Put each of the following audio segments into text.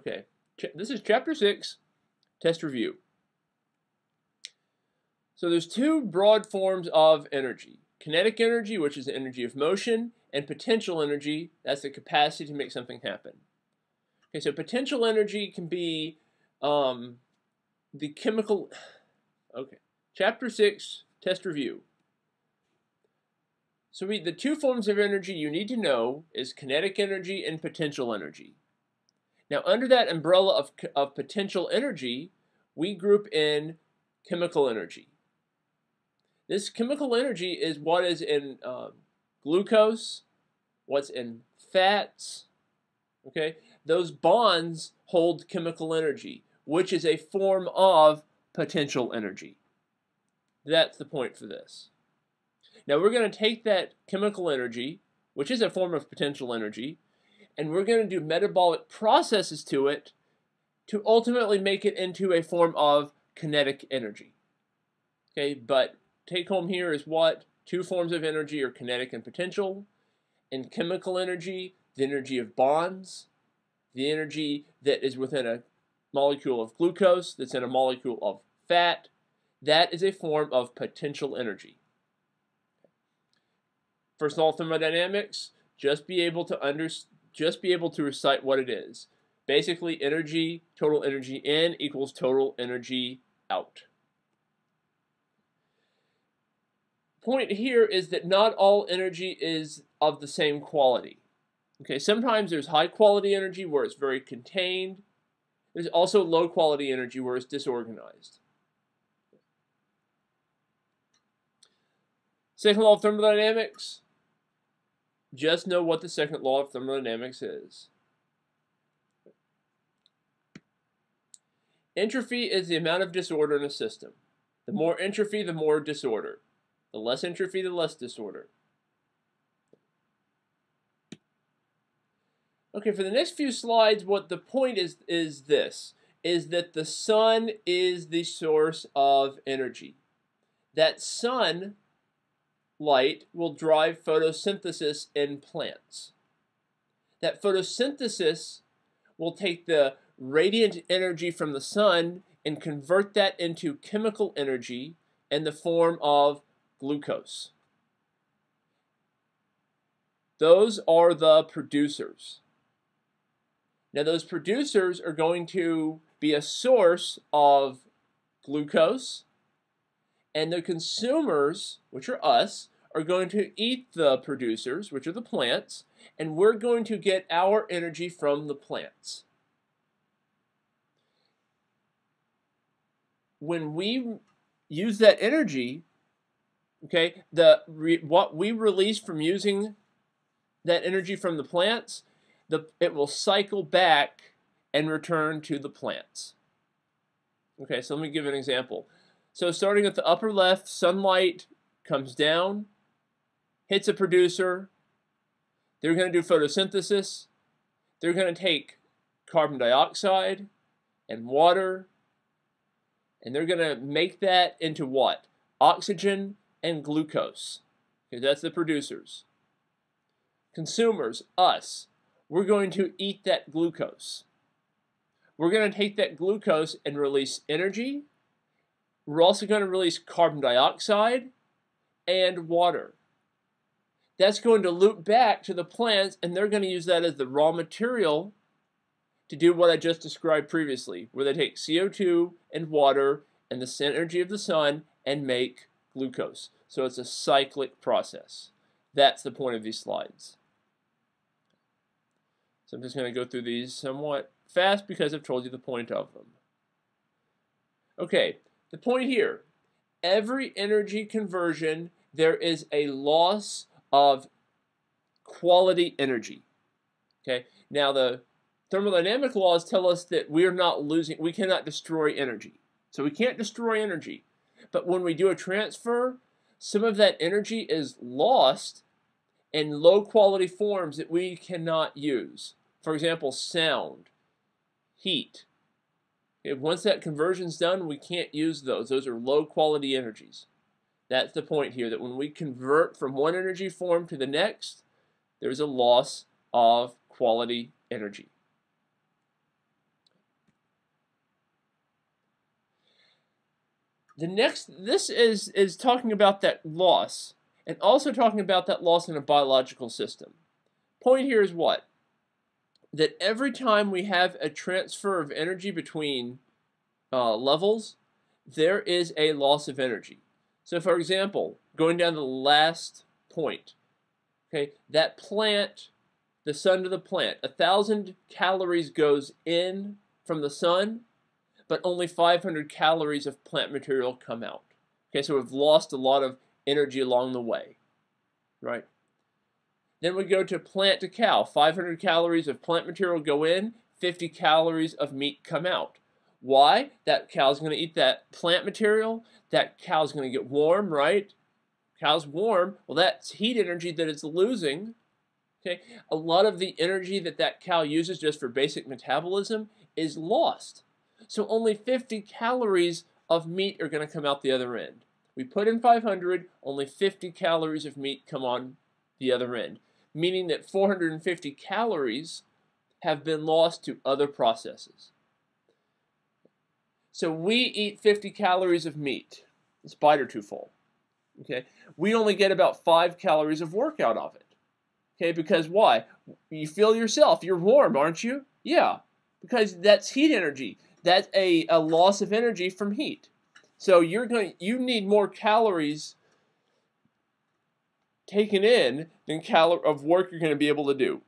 Okay, this is Chapter 6, Test Review. So there's two broad forms of energy. Kinetic energy, which is the energy of motion, and potential energy, that's the capacity to make something happen. Okay, so potential energy can be the chemical... Okay, Chapter 6, Test Review. So the two forms of energy you need to know is kinetic energy and potential energy. Now, under that umbrella of potential energy, we group in chemical energy. This chemical energy is what is in glucose, what's in fats. Okay, those bonds hold chemical energy, which is a form of potential energy. That's the point for this. Now, we're going to take that chemical energy, which is a form of potential energy, and we're going to do metabolic processes to it to ultimately make it into a form of kinetic energy. Okay, but take home here is what? Two forms of energy are kinetic and potential. In chemical energy, the energy of bonds, the energy that is within a molecule of glucose, that's in a molecule of fat, that is a form of potential energy. First law of thermodynamics, just be able to recite what it is. Basically, energy, total energy in equals total energy out. Point here is that not all energy is of the same quality. Okay, sometimes there's high quality energy where it's very contained. There's also low quality energy where it's disorganized. Second law of thermodynamics. Just know what the second law of thermodynamics is. Entropy is the amount of disorder in a system. The more entropy, the more disorder. The less entropy, the less disorder. Okay, for the next few slides, what the point is that the sun is the source of energy. That sun light will drive photosynthesis in plants. That photosynthesis will take the radiant energy from the sun and convert that into chemical energy in the form of glucose. Those are the producers. Now, those producers are going to be a source of glucose, and the consumers, which are us, are going to eat the producers, which are the plants, and we're going to get our energy from the plants. When we use that energy, okay, what we release from using that energy from the plants, it will cycle back and return to the plants. Okay, so let me give an example. So starting at the upper left, sunlight comes down, hits a producer. They're going to do photosynthesis. They're going to take carbon dioxide and water, and they're going to make that into what? Oxygen and glucose. Okay, that's the producers. Consumers, us, we're going to eat that glucose. We're going to take that glucose and release energy. We're also going to release carbon dioxide and water. That's going to loop back to the plants, and they're going to use that as the raw material to do what I just described previously, where they take CO2 and water and the energy of the sun and make glucose. So it's a cyclic process. That's the point of these slides. So I'm just going to go through these somewhat fast because I've told you the point of them. Okay, the point here, every energy conversion, there is a loss of quality energy. Okay, now the thermodynamic laws tell us that we cannot destroy energy. So we can't destroy energy. But when we do a transfer, some of that energy is lost in low quality forms that we cannot use. For example, sound, heat. Okay, once that conversion's done, we can't use those. Those are low quality energies. That's the point here, that when we convert from one energy form to the next, there's a loss of quality energy. This is talking about that loss, and also talking about that loss in a biological system. Point here is what? That every time we have a transfer of energy between levels, there is a loss of energy. So for example, going down to the last point, okay, that plant, the sun to the plant, 1,000 calories goes in from the sun, but only 500 calories of plant material come out. Okay, so we've lost a lot of energy along the way, right? Then we go to plant to cow. 500 calories of plant material go in, 50 calories of meat come out. Why? That cow's going to eat that plant material. That cow's going to get warm, right? Cow's warm. Well, that's heat energy that it's losing. Okay, a lot of the energy that cow uses just for basic metabolism is lost. So only 50 calories of meat are going to come out the other end. We put in 500, only 50 calories of meat come on the other end, meaning that 450 calories have been lost to other processes. So we eat 50 calories of meat. It's bite or too full. Okay, we only get about 5 calories of work out of it. Okay, because why? You feel yourself. You're warm, aren't you? Yeah, because that's heat energy. That's a loss of energy from heat. So you need more calories taken in than of work you're going to be able to do.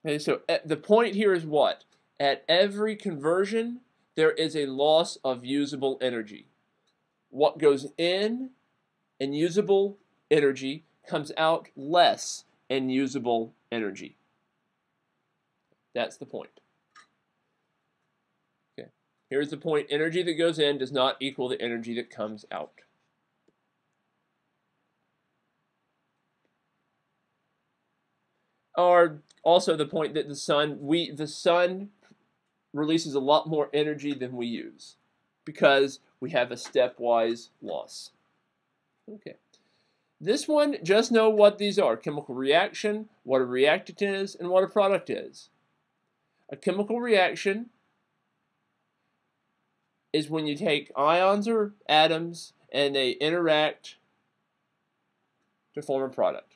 Okay, so the point here is what? At every conversion, there is a loss of usable energy. What goes in usable energy comes out less in usable energy. That's the point. Okay. Here's the point. Energy that goes in does not equal the energy that comes out. Or also the point that the sun releases a lot more energy than we use because we have a stepwise loss. Okay. This one, just know what these are. Chemical reaction, what a reactant is, and what a product is. A chemical reaction is when you take ions or atoms and they interact to form a product.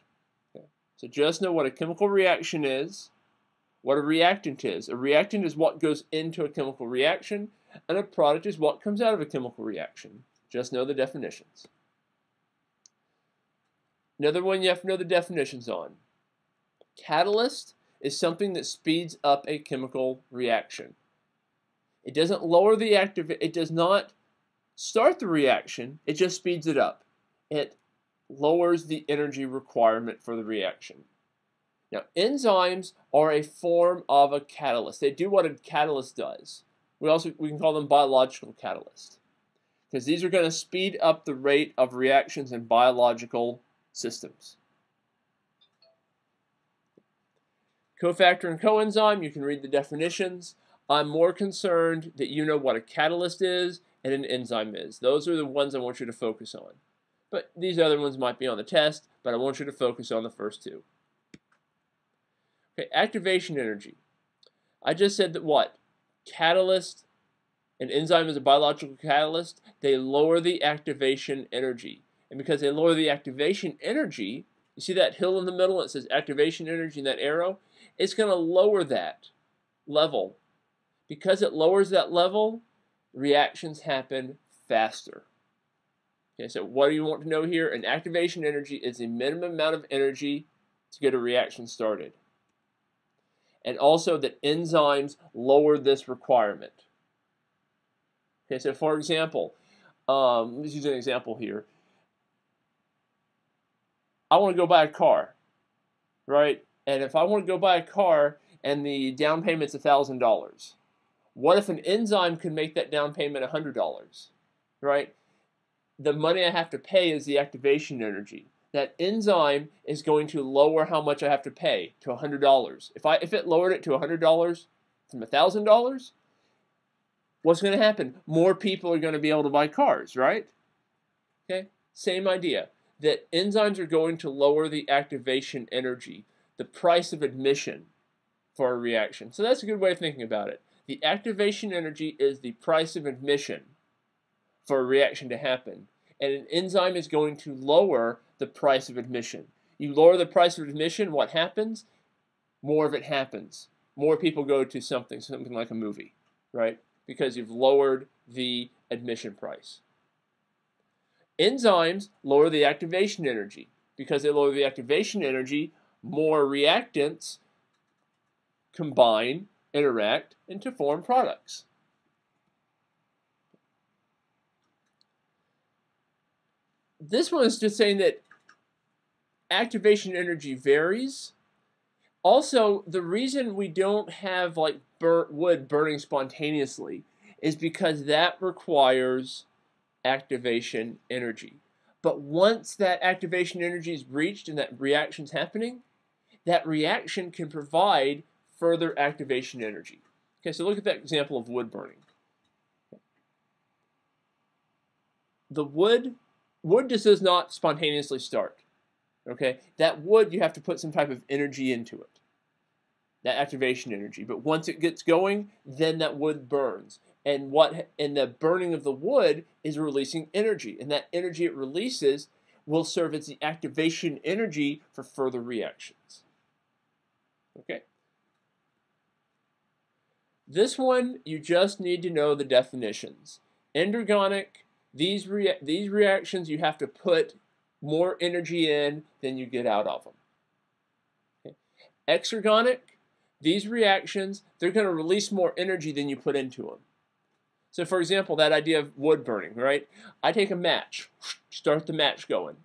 Okay. So just know what a chemical reaction is, what a reactant is. A reactant is what goes into a chemical reaction, and a product is what comes out of a chemical reaction. Just know the definitions. Another one you have to know the definitions on. Catalyst is something that speeds up a chemical reaction. It doesn't lower the it does not start the reaction, it just speeds it up. It lowers the energy requirement for the reaction. Now, enzymes are a form of a catalyst. They do what a catalyst does. We can call them biological catalysts, because these are going to speed up the rate of reactions in biological systems. Cofactor and coenzyme, you can read the definitions. I'm more concerned that you know what a catalyst is and an enzyme is. Those are the ones I want you to focus on. But these other ones might be on the test, but I want you to focus on the first two. Okay, activation energy. I just said that what? Catalyst, an enzyme is a biological catalyst. They lower the activation energy. And because they lower the activation energy, you see that hill in the middle? It says activation energy in that arrow. It's going to lower that level. Because it lowers that level, reactions happen faster. Okay, so what do you want to know here? An activation energy is the minimum amount of energy to get a reaction started. And also that enzymes lower this requirement. Okay, so for example, let's use an example here. I want to go buy a car, right? And if I want to go buy a car and the down payment's $1,000, what if an enzyme could make that down payment $100, right? The money I have to pay is the activation energy. That enzyme is going to lower how much I have to pay to $100. If it lowered it to $100 from $1,000, what's going to happen? More people are going to be able to buy cars, right? Okay, same idea. That enzymes are going to lower the activation energy, the price of admission for a reaction. So that's a good way of thinking about it. The activation energy is the price of admission for a reaction to happen. And an enzyme is going to lower the price of admission. You lower the price of admission, what happens? More of it happens. More people go to something like a movie, right? Because you've lowered the admission price. Enzymes lower the activation energy. Because they lower the activation energy, more reactants combine, interact, and to form products. This one is just saying that activation energy varies. Also, the reason we don't have like burnt wood burning spontaneously is because that requires activation energy. But once that activation energy is reached and that reaction's happening, that reaction can provide further activation energy. Okay, so look at that example of wood burning. The wood just does not spontaneously start. Okay, that wood, you have to put some type of energy into it, that activation energy. But once it gets going, then that wood burns. And the burning of the wood is releasing energy, and that energy it releases will serve as the activation energy for further reactions. Okay. This one, you just need to know the definitions. Endergonic, these reactions, you have to put more energy in than you get out of them. Okay. Exergonic, these reactions, they're going to release more energy than you put into them. So for example, that idea of wood burning, right? I take a match, start the match going.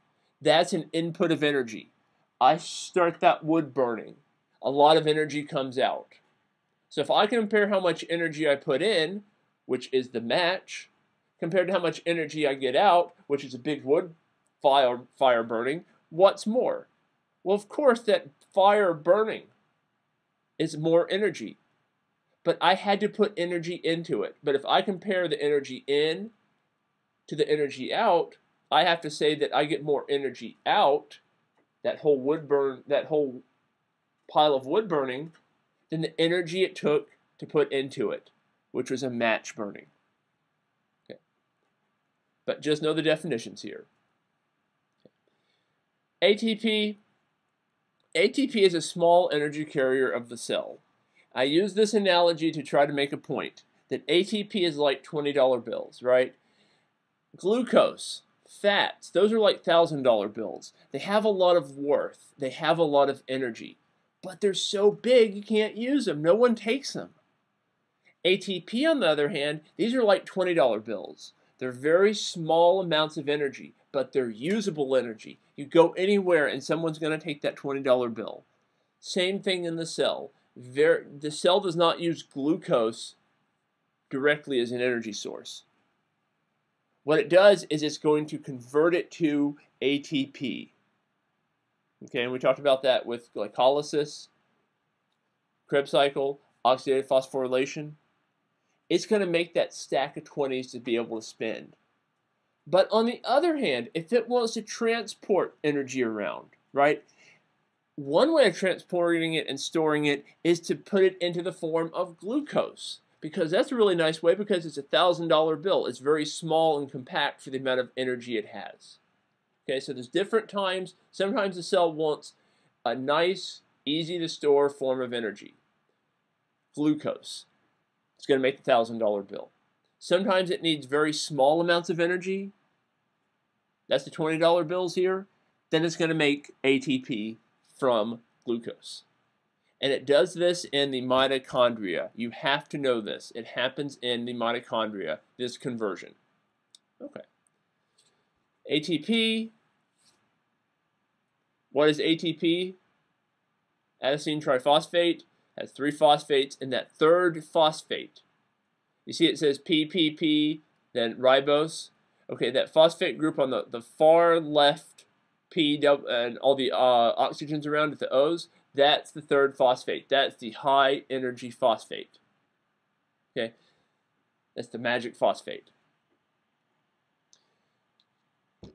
That's an input of energy. I start that wood burning. A lot of energy comes out. So if I compare how much energy I put in, which is the match, compared to how much energy I get out, which is a big wood fire burning, what's more? Well, of course, that fire burning is more energy. But I had to put energy into it. But if I compare the energy in to the energy out, I have to say that I get more energy out, that whole pile of wood burning, than the energy it took to put into it, which was a match burning. Okay. But just know the definitions here. ATP is a small energy carrier of the cell. I use this analogy to try to make a point that ATP is like $20 bills, right? Glucose, fats, those are like $1,000 bills. They have a lot of worth. They have a lot of energy. But they're so big you can't use them. No one takes them. ATP, on the other hand, these are like $20 bills. They're very small amounts of energy, but they're usable energy. You go anywhere and someone's going to take that $20 bill. Same thing in the cell. The cell does not use glucose directly as an energy source. What it does is it's going to convert it to ATP. Okay, and we talked about that with glycolysis, Krebs cycle, oxidative phosphorylation. It's going to make that stack of 20s to be able to spend. But on the other hand, if it wants to transport energy around, right? One way of transporting it and storing it is to put it into the form of glucose, because that's a really nice way because it's a $1,000 bill. It's very small and compact for the amount of energy it has. Okay, so there's different times. Sometimes the cell wants a nice, easy to store form of energy. Glucose. It's going to make the $1,000 bill. Sometimes it needs very small amounts of energy. That's the $20 bills here. Then it's going to make ATP from glucose. And it does this in the mitochondria. You have to know this. It happens in the mitochondria, this conversion. Okay. ATP. What is ATP? Adenosine triphosphate has 3 phosphates, and that third phosphate, you see it says PPP, then ribose. Okay, that phosphate group on the far left, P, and all the oxygens around it, the O's, that's the third phosphate. That's the high energy phosphate. Okay, that's the magic phosphate.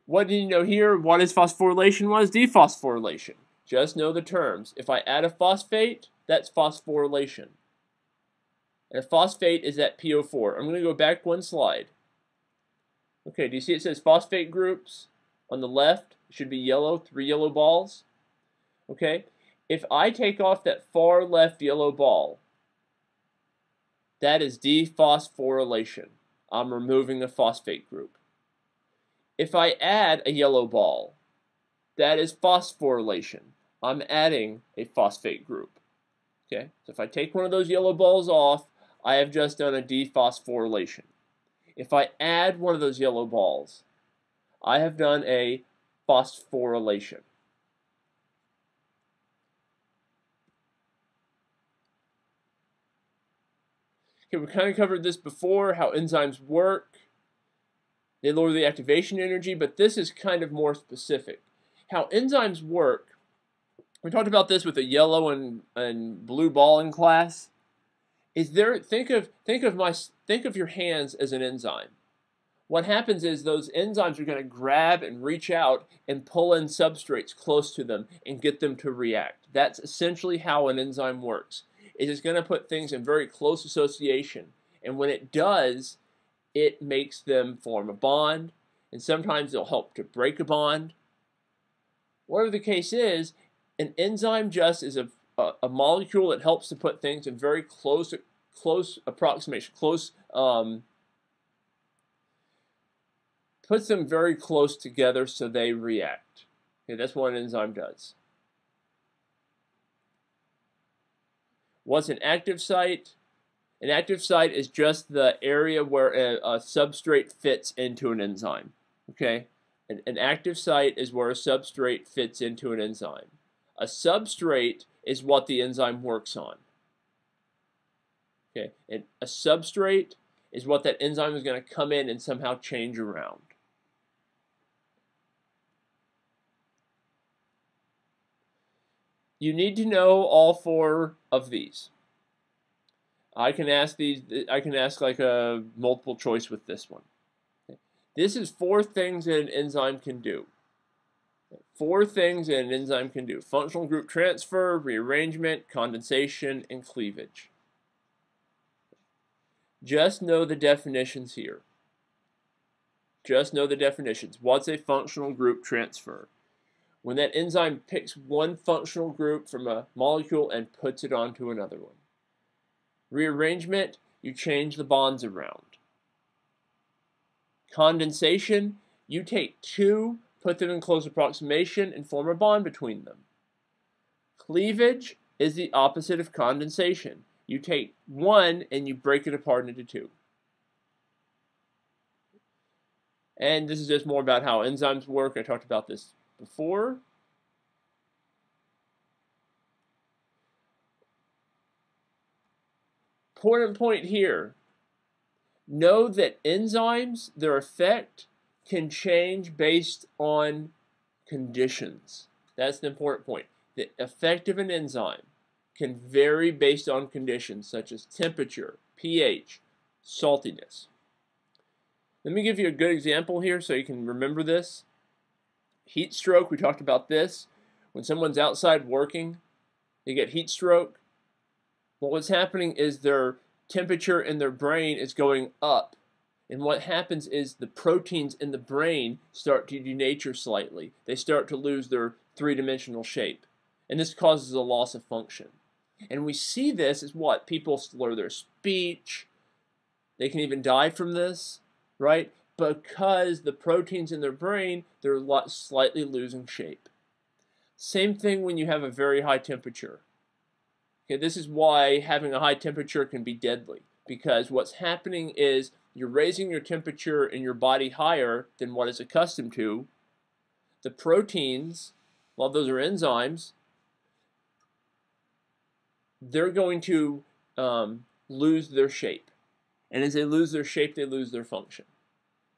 What do you know here? What is phosphorylation? What is dephosphorylation? Just know the terms. If I add a phosphate, that's phosphorylation. And a phosphate is that PO4. I'm going to go back one slide. Okay, do you see it says phosphate groups on the left? It should be yellow, 3 yellow balls. Okay, if I take off that far left yellow ball, that is dephosphorylation. I'm removing a phosphate group. If I add a yellow ball, that is phosphorylation. I'm adding a phosphate group. Okay, so if I take one of those yellow balls off, I have just done a dephosphorylation. If I add one of those yellow balls, I have done a phosphorylation. Okay, we kind of covered this before, how enzymes work. They lower the activation energy, but this is kind of more specific. How enzymes work, we talked about this with a yellow and blue ball in class. Is there, think of your hands as an enzyme. What happens is those enzymes are going to grab and reach out and pull in substrates close to them and get them to react. That's essentially how an enzyme works. It is going to put things in very close association, and when it does, it makes them form a bond, and sometimes it'll help to break a bond. Whatever the case is, an enzyme just is a molecule that helps to put things in very close approximation, puts them very close together so they react. Okay, that's what an enzyme does. What's an active site? An active site is just the area where a substrate fits into an enzyme. Okay, an active site is where a substrate fits into an enzyme. A substrate is what the enzyme works on. Okay, and a substrate is what that enzyme is going to come in and somehow change around. You need to know all 4 of these. I can ask like a multiple choice with this one. Okay. This is 4 things that an enzyme can do. 4 things that an enzyme can do: functional group transfer, rearrangement, condensation, and cleavage. Just know the definitions here. Just know the definitions. What's a functional group transfer? When that enzyme picks one functional group from a molecule and puts it onto another one. Rearrangement, you change the bonds around. Condensation, you take 2, put them in close approximation, and form a bond between them. Cleavage is the opposite of condensation. You take 1 and you break it apart into 2. And this is just more about how enzymes work. I talked about this before. Important point here. Know that enzymes, their effect can change based on conditions. That's the important point. The effect of an enzyme can vary based on conditions such as temperature, pH, saltiness. Let me give you a good example here so you can remember this. Heat stroke, we talked about this. When someone's outside working, they get heat stroke. Well, what's happening is their temperature in their brain is going up. And what happens is the proteins in the brain start to denature slightly. They start to lose their 3-dimensional shape. And this causes a loss of function. And we see this as what? People slur their speech. They can even die from this, right? Because the proteins in their brain, they're slightly losing shape. Same thing when you have a very high temperature. Okay, this is why having a high temperature can be deadly, because what's happening is you're raising your temperature in your body higher than what it's accustomed to. The proteins, well, those are enzymes, they're going to lose their shape. And as they lose their shape, they lose their function.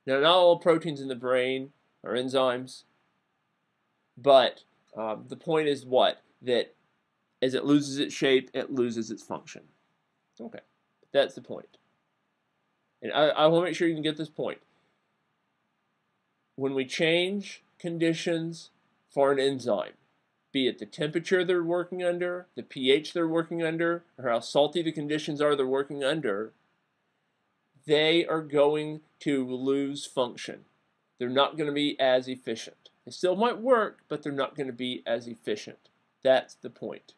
Now, not all proteins in the brain are enzymes, but the point is what? That as it loses its shape, it loses its function. Okay, that's the point. And I want to make sure you can get this point. When we change conditions for an enzyme, be it the temperature they're working under, the pH they're working under, or how salty the conditions are they're working under, they are going to lose function. They're not going to be as efficient. They still might work, but they're not going to be as efficient. That's the point.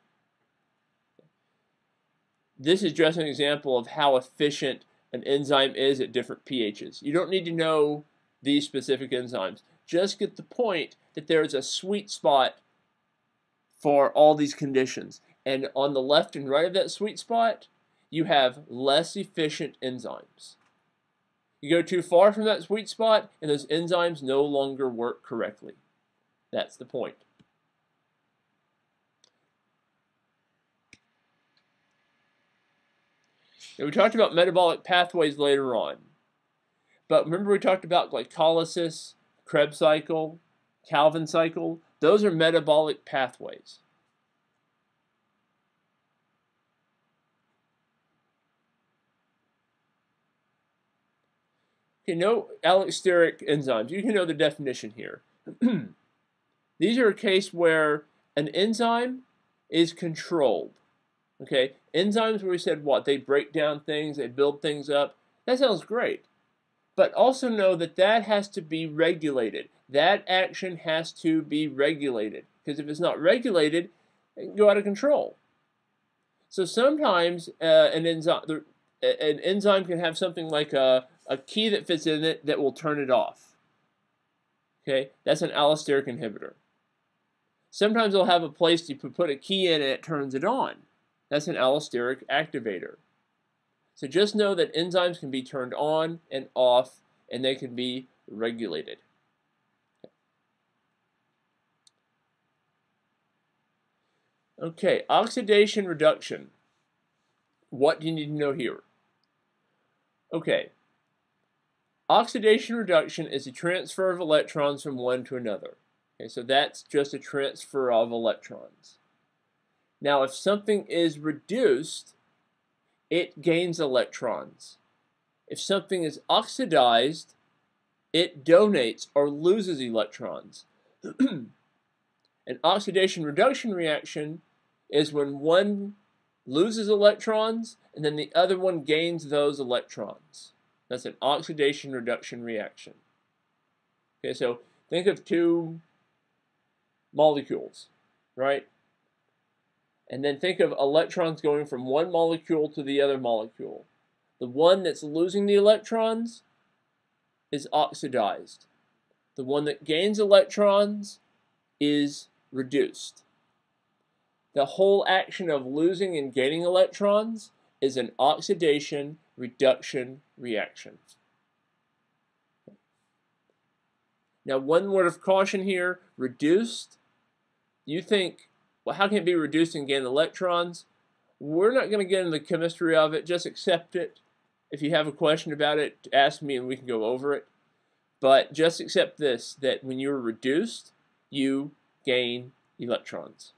This is just an example of how efficient an enzyme is at different pHs. You don't need to know these specific enzymes. Just get the point that there is a sweet spot for all these conditions. And on the left and right of that sweet spot, you have less efficient enzymes. You go too far from that sweet spot, and those enzymes no longer work correctly. That's the point. Now, we talked about metabolic pathways later on. But remember we talked about glycolysis, Krebs cycle, Calvin cycle? Those are metabolic pathways. Okay, no allosteric enzymes. You can know the definition here. These are a case where an enzyme is controlled. Okay, enzymes where we said what? They break down things, they build things up. That sounds great. But also know that that has to be regulated. That action has to be regulated. Because if it's not regulated, it can go out of control. So sometimes an enzyme can have something like a key that fits in it that will turn it off. Okay, that's an allosteric inhibitor. Sometimes they'll have a place you put a key in and it turns it on. That's an allosteric activator. So just know that enzymes can be turned on and off, and they can be regulated. Okay, oxidation reduction. What do you need to know here? Okay, oxidation reduction is a transfer of electrons from one to another. Okay, so that's just a transfer of electrons. Now, if something is reduced, it gains electrons. If something is oxidized, it donates or loses electrons. An oxidation reduction reaction is when one loses electrons and then the other one gains those electrons. That's an oxidation reduction reaction. Okay, so think of two molecules, right? And then think of electrons going from one molecule to the other molecule. The one that's losing the electrons is oxidized. The one that gains electrons is reduced. The whole action of losing and gaining electrons is an oxidation reduction reaction. Now, one word of caution here, reduced. You think, well, how can it be reduced and gain electrons? We're not going to get into the chemistry of it. Just accept it. If you have a question about it, ask me and we can go over it. But just accept this, that when you're reduced, you gain electrons.